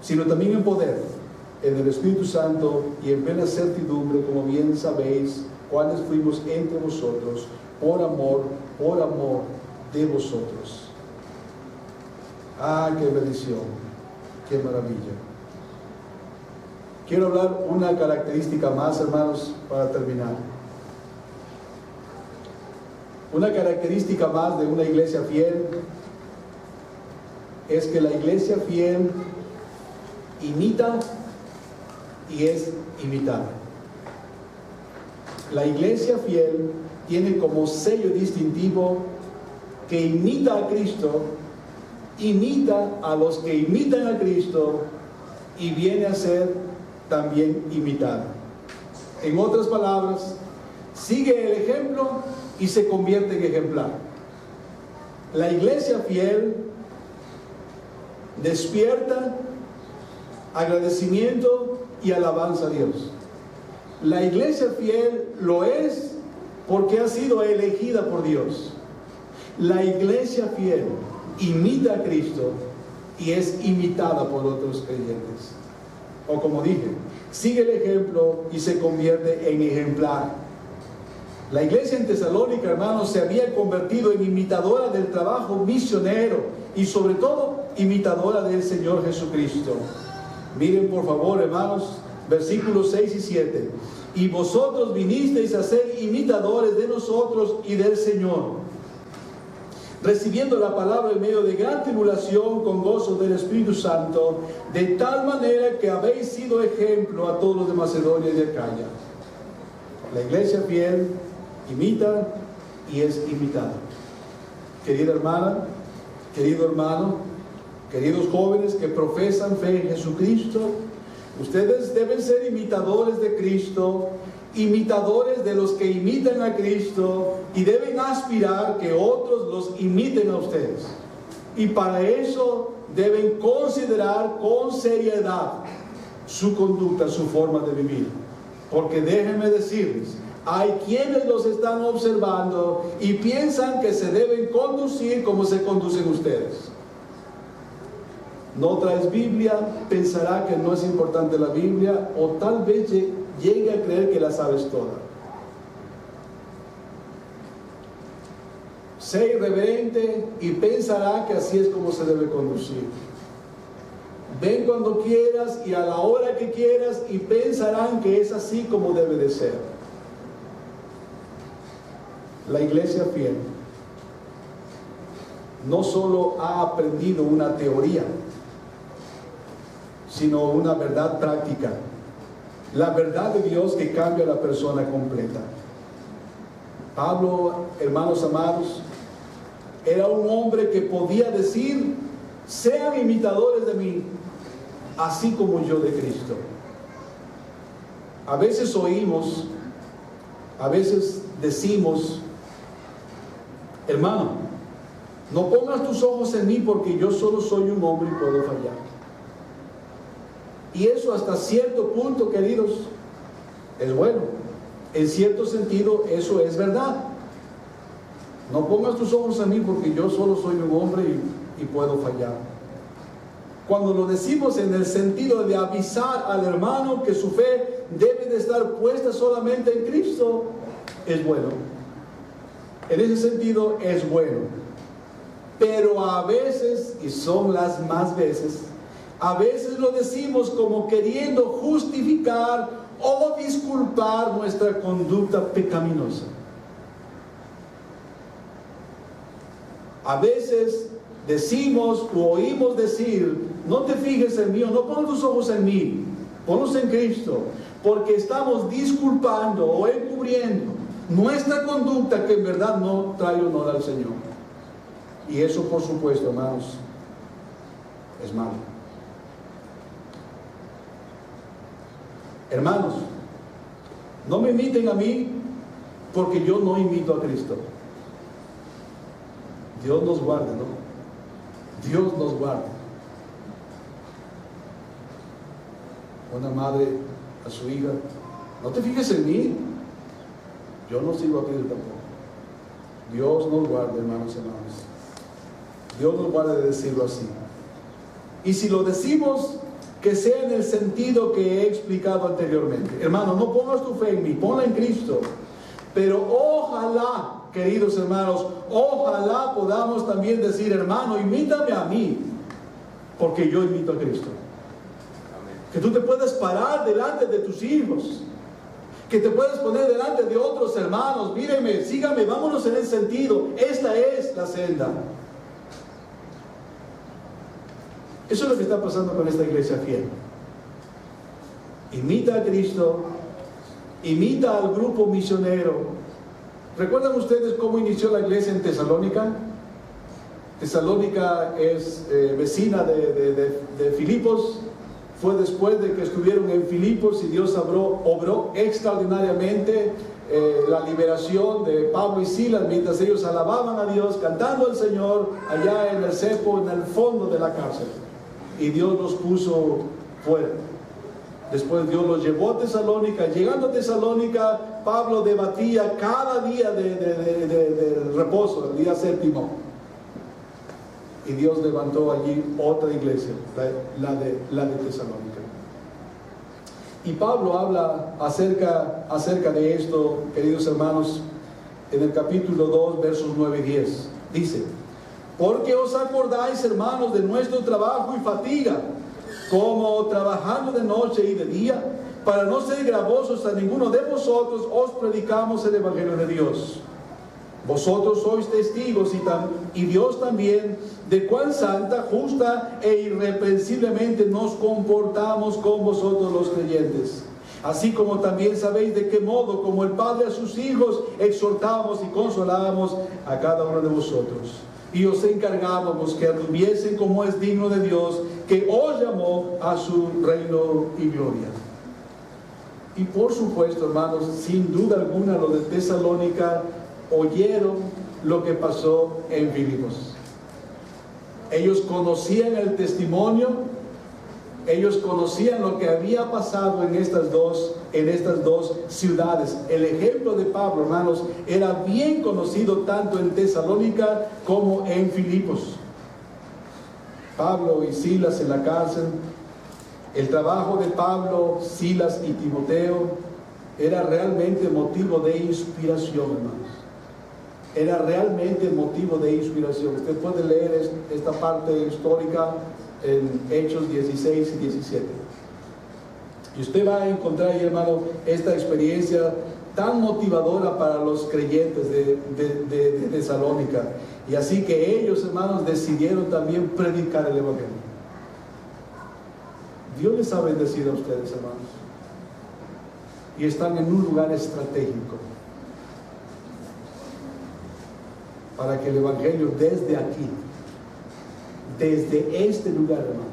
sino también en poder, en el Espíritu Santo y en plena certidumbre, como bien sabéis, cuáles fuimos entre vosotros, por amor de vosotros. Ah, qué bendición, qué maravilla. Quiero hablar una característica más, hermanos, para terminar. Una característica más de una iglesia fiel es que la iglesia fiel imita y es imitada. La iglesia fiel tiene como sello distintivo que imita a Cristo, imita a los que imitan a Cristo y viene a ser también imitada. En otras palabras, sigue el ejemplo y se convierte en ejemplar. La iglesia fiel despierta agradecimiento y alabanza a Dios. La iglesia fiel lo es porque ha sido elegida por Dios. La iglesia fiel imita a Cristo y es imitada por otros creyentes. O como dije, sigue el ejemplo y se convierte en ejemplar. La iglesia en Tesalónica, hermanos, se había convertido en imitadora del trabajo misionero y sobre todo imitadora del Señor Jesucristo. Miren por favor, hermanos, versículos 6 y 7. Y vosotros vinisteis a ser imitadores de nosotros y del Señor, recibiendo la palabra en medio de gran tribulación con gozo del Espíritu Santo, de tal manera que habéis sido ejemplo a todos los de Macedonia y de Acaya. La iglesia fiel imita y es imitada. Querida hermana, querido hermano, queridos jóvenes que profesan fe en Jesucristo, ustedes deben ser imitadores de Cristo, imitadores de los que imitan a Cristo, y deben aspirar que otros los imiten a ustedes. Y para eso deben considerar con seriedad su conducta, su forma de vivir. Porque déjenme decirles, hay quienes los están observando y piensan que se deben conducir como se conducen ustedes. No traes Biblia, pensará que no es importante la Biblia, o tal vez llegue a creer que la sabes toda. Sé irreverente y pensará que así es como se debe conducir. Ven cuando quieras y a la hora que quieras y pensarán que es así como debe de ser. La iglesia fiel no solo ha aprendido una teoría, sino una verdad práctica, la verdad de Dios que cambia a la persona completa. Pablo, hermanos amados, era un hombre que podía decir: sean imitadores de mí, así como yo de Cristo. A veces oímos, a veces decimos Hermano, no pongas tus ojos en mí porque yo solo soy un hombre y puedo fallar. Y eso hasta cierto punto, queridos, es bueno. En cierto sentido, eso es verdad. No pongas tus ojos en mí porque yo solo soy un hombre y puedo fallar. Cuando lo decimos en el sentido de avisar al hermano que su fe debe de estar puesta solamente en Cristo, es bueno. En ese sentido es bueno. Pero a veces, y son las más veces, a veces lo decimos como queriendo justificar o disculpar nuestra conducta pecaminosa. A veces decimos o oímos decir: no te fijes en mí, o no pongas tus ojos en mí, ponlos en Cristo, porque estamos disculpando o encubriendo nuestra conducta que en verdad no trae honor al Señor. Y eso, por supuesto, hermanos, es malo. Hermanos, no me imiten a mí porque yo no imito a Cristo. Dios nos guarde, ¿no? Dios nos guarde. Una madre a su hija: no te fijes en mí, yo no sigo a Cristo tampoco. Dios nos guarde, hermanos y hermanas. Dios nos guarde de decirlo así. Y si lo decimos, que sea en el sentido que he explicado anteriormente. Hermano, no pongas tu fe en mí, ponla en Cristo. Pero ojalá, queridos hermanos, ojalá podamos también decir: hermano, imítame a mí, porque yo imito a Cristo. Que tú te puedas parar delante de tus hijos, que te puedas poner delante de otros hermanos: míreme, sígame, vámonos en ese sentido, esta es la senda. Eso es lo que está pasando con esta iglesia fiel. Imita a Cristo, imita al grupo misionero. ¿Recuerdan ustedes cómo inició la iglesia en Tesalónica? Tesalónica es vecina de Filipos. Fue después de que estuvieron en Filipos y Dios obró extraordinariamente la liberación de Pablo y Silas, mientras ellos alababan a Dios, cantando al Señor allá en el cepo, en el fondo de la cárcel. Y Dios los puso fuera. Después Dios los llevó a Tesalónica. Llegando a Tesalónica, Pablo debatía cada día de reposo, el día séptimo. Y Dios levantó allí otra iglesia, la de Tesalónica. Y Pablo habla acerca de esto, queridos hermanos, en el capítulo 2, versos 9 y 10. Dice: porque os acordáis, hermanos, de nuestro trabajo y fatiga, como trabajando de noche y de día, para no ser gravosos a ninguno de vosotros, os predicamos el Evangelio de Dios. Vosotros sois testigos, y Dios también, de cuán santa, justa e irreprensiblemente nos comportamos con vosotros los creyentes. Así como también sabéis de qué modo, como el Padre a sus hijos, exhortábamos y consolábamos a cada uno de vosotros. Y os encargábamos que anduviesen como es digno de Dios, que os llamó a su reino y gloria. Y por supuesto, hermanos, sin duda alguna, los de Tesalónica oyeron lo que pasó en Filipos. Ellos conocían el testimonio, ellos conocían lo que había pasado en estas dos ciudades. El ejemplo de Pablo, hermanos, era bien conocido tanto en Tesalónica como en Filipos. Pablo y Silas en la cárcel. El trabajo de Pablo, Silas y Timoteo era realmente motivo de inspiración, hermanos. Era realmente motivo de inspiración. Usted puede leer esta parte histórica en Hechos 16 y 17. Y usted va a encontrar ahí, hermano, esta experiencia tan motivadora para los creyentes de Tesalónica. Y así que ellos, hermanos, decidieron también predicar el Evangelio. Dios les ha bendecido a ustedes, hermanos. Y están en un lugar estratégico para que el Evangelio desde aquí, desde este lugar, hermanos,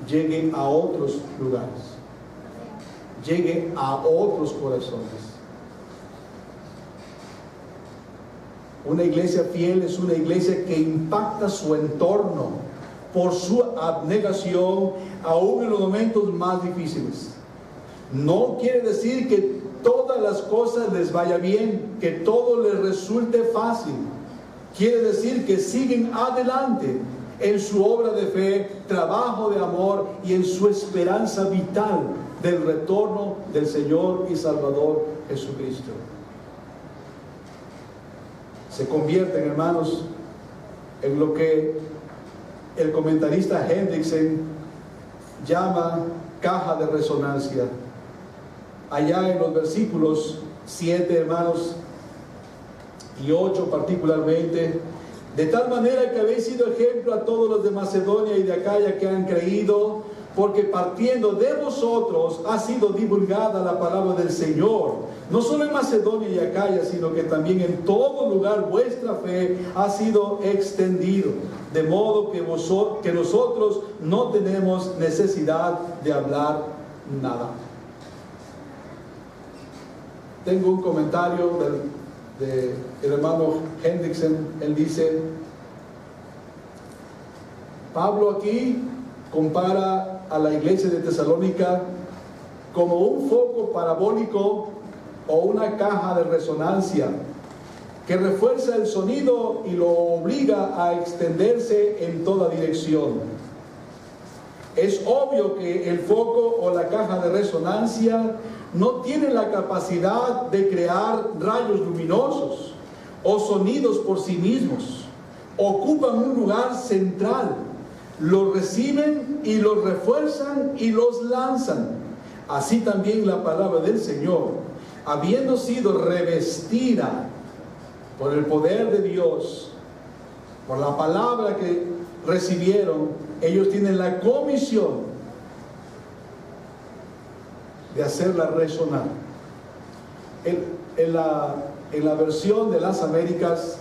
llegue a otros lugares, llegue a otros corazones. Una iglesia fiel es una iglesia que impacta su entorno por su abnegación, aún en los momentos más difíciles. No quiere decir que todas las cosas les vaya bien, que todo les resulte fácil. Quiere decir que siguen adelante en su obra de fe, trabajo de amor y en su esperanza vital del retorno del Señor y Salvador Jesucristo. Se convierten, hermanos, en lo que el comentarista Hendrickson llama caja de resonancia. Allá en los versículos 7, hermanos, y 8 particularmente, de tal manera que habéis sido ejemplo a todos los de Macedonia y de Acaya que han creído, porque partiendo de vosotros ha sido divulgada la palabra del Señor, no solo en Macedonia y Acaya, sino que también en todo lugar vuestra fe ha sido extendido, de modo que nosotros no tenemos necesidad de hablar nada. Tengo un comentario del hermano Hendrickson. Él dice: Pablo aquí compara a la iglesia de Tesalónica como un foco parabólico o una caja de resonancia que refuerza el sonido y lo obliga a extenderse en toda dirección. Es obvio que el foco o la caja de resonancia no tiene la capacidad de crear rayos luminosos o sonidos por sí mismos. Ocupan un lugar central, los reciben y los refuerzan y los lanzan. Así también la palabra del Señor, habiendo sido revestida por el poder de Dios, por la palabra que recibieron, ellos tienen la comisión de hacerla resonar. En la versión de las Américas,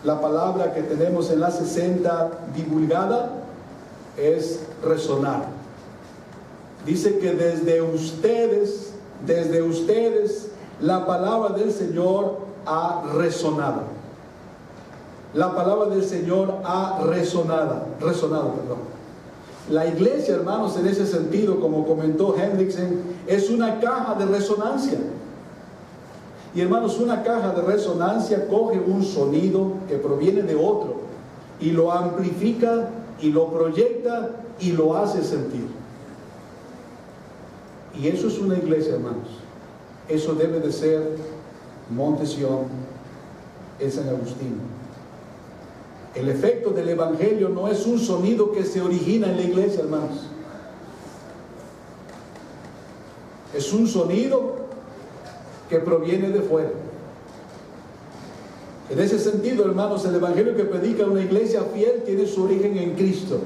la palabra que tenemos en la 60 divulgada es resonar. Dice que desde ustedes, la palabra del Señor ha resonado. La palabra del Señor ha resonado. La iglesia, hermanos, en ese sentido, como comentó Hendrickson, es una caja de resonancia. Y hermanos, una caja de resonancia coge un sonido que proviene de otro y lo amplifica y lo proyecta y lo hace sentir. Y eso es una iglesia, hermanos. Eso debe de ser Monte Sión en San Agustín. El efecto del Evangelio no es un sonido que se origina en la iglesia, hermanos. Es un sonido que proviene de fuera. En ese sentido, hermanos, el Evangelio que predica una iglesia fiel tiene su origen en Cristo.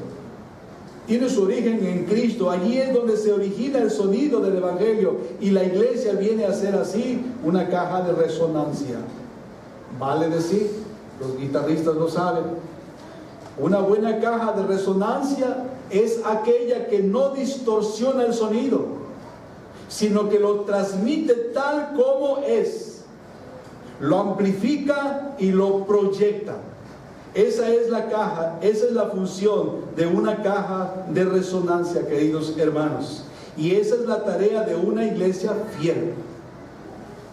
Tiene su origen en Cristo. Allí es donde se origina el sonido del Evangelio. Y la iglesia viene a ser así una caja de resonancia. Vale decir, los guitarristas lo saben, una buena caja de resonancia es aquella que no distorsiona el sonido, sino que lo transmite tal como es, lo amplifica y lo proyecta. Esa es la caja, esa es la función de una caja de resonancia, queridos hermanos. Y esa es la tarea de una iglesia fiel: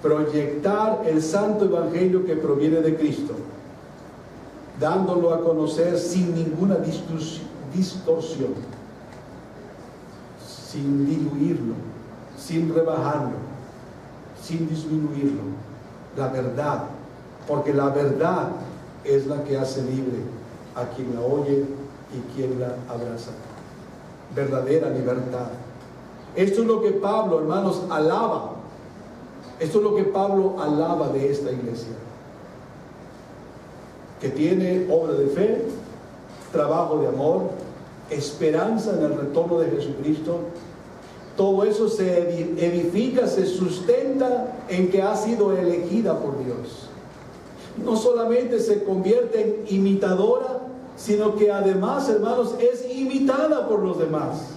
proyectar el santo evangelio que proviene de Cristo, dándolo a conocer sin ninguna distorsión, sin diluirlo, sin rebajarlo, sin disminuirlo. La verdad, porque la verdad es la que hace libre a quien la oye y quien la abraza. Verdadera libertad. Esto es lo que Pablo, hermanos, alaba. Esto es lo que Pablo alaba de esta iglesia, que tiene obra de fe, trabajo de amor, esperanza en el retorno de Jesucristo. Todo eso se edifica, se sustenta en que ha sido elegida por Dios. No solamente se convierte en imitadora, sino que además, hermanos, es imitada por los demás.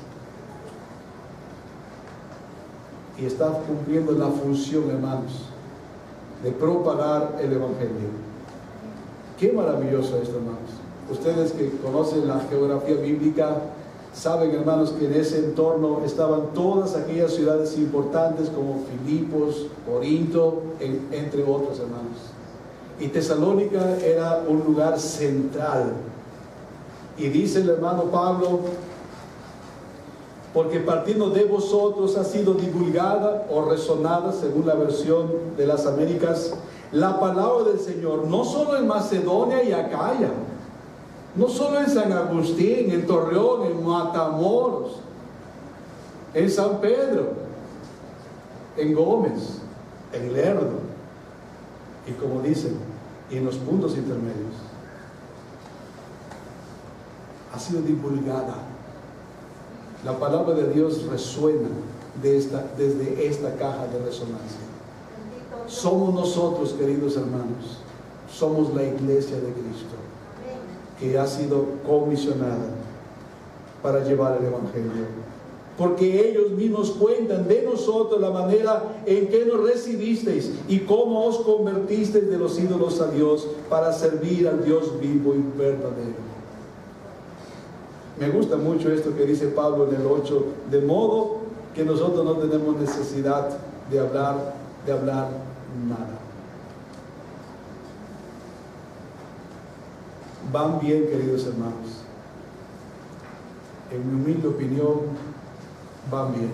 Y está cumpliendo la función, hermanos, de propagar el evangelio. Qué maravilloso esto, hermanos. Ustedes que conocen la geografía bíblica saben, hermanos, que en ese entorno estaban todas aquellas ciudades importantes como Filipos, Corinto, entre otros, hermanos. Y Tesalónica era un lugar central. Y dice el hermano Pablo: porque partiendo de vosotros ha sido divulgada o resonada, según la versión de las Américas, la palabra del Señor, no solo en Macedonia y Acaya, no solo en San Agustín, en Torreón, en Matamoros, en San Pedro, en Gómez, en Lerdo, y como dicen, y en los puntos intermedios. Ha sido divulgada. La palabra de Dios resuena desde esta caja de resonancia. Somos nosotros, queridos hermanos, somos la iglesia de Cristo, que ha sido comisionada para llevar el Evangelio. Porque ellos mismos cuentan de nosotros la manera en que nos recibisteis y cómo os convertisteis de los ídolos a Dios para servir al Dios vivo y verdadero. Me gusta mucho esto que dice Pablo en el 8, de modo que nosotros no tenemos necesidad de hablar nada. Van bien, queridos hermanos. En mi humilde opinión, van bien.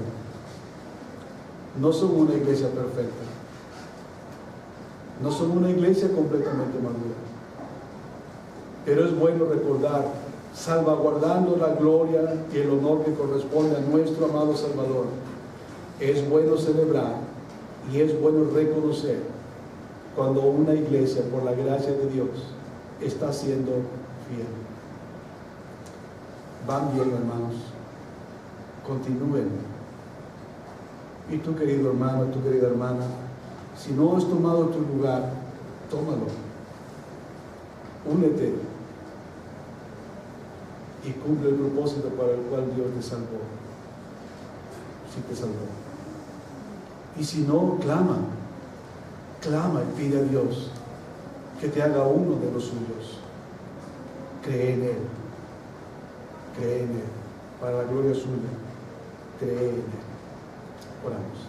No son una iglesia perfecta. No son una iglesia completamente madura. Pero es bueno recordar, salvaguardando la gloria y el honor que corresponde a nuestro amado Salvador, es bueno celebrar y es bueno reconocer cuando una iglesia, por la gracia de Dios, está siendo fiel. Van bien, hermanos. Continúen. Y tú, querido hermano, tu querida hermana, si no has tomado tu lugar, tómalo. Únete y cumple el propósito para el cual Dios te salvó, si te salvó. Y si no, clama y pide a Dios que te haga uno de los suyos. Cree en Él, para la gloria suya. Cree en Él. Oramos.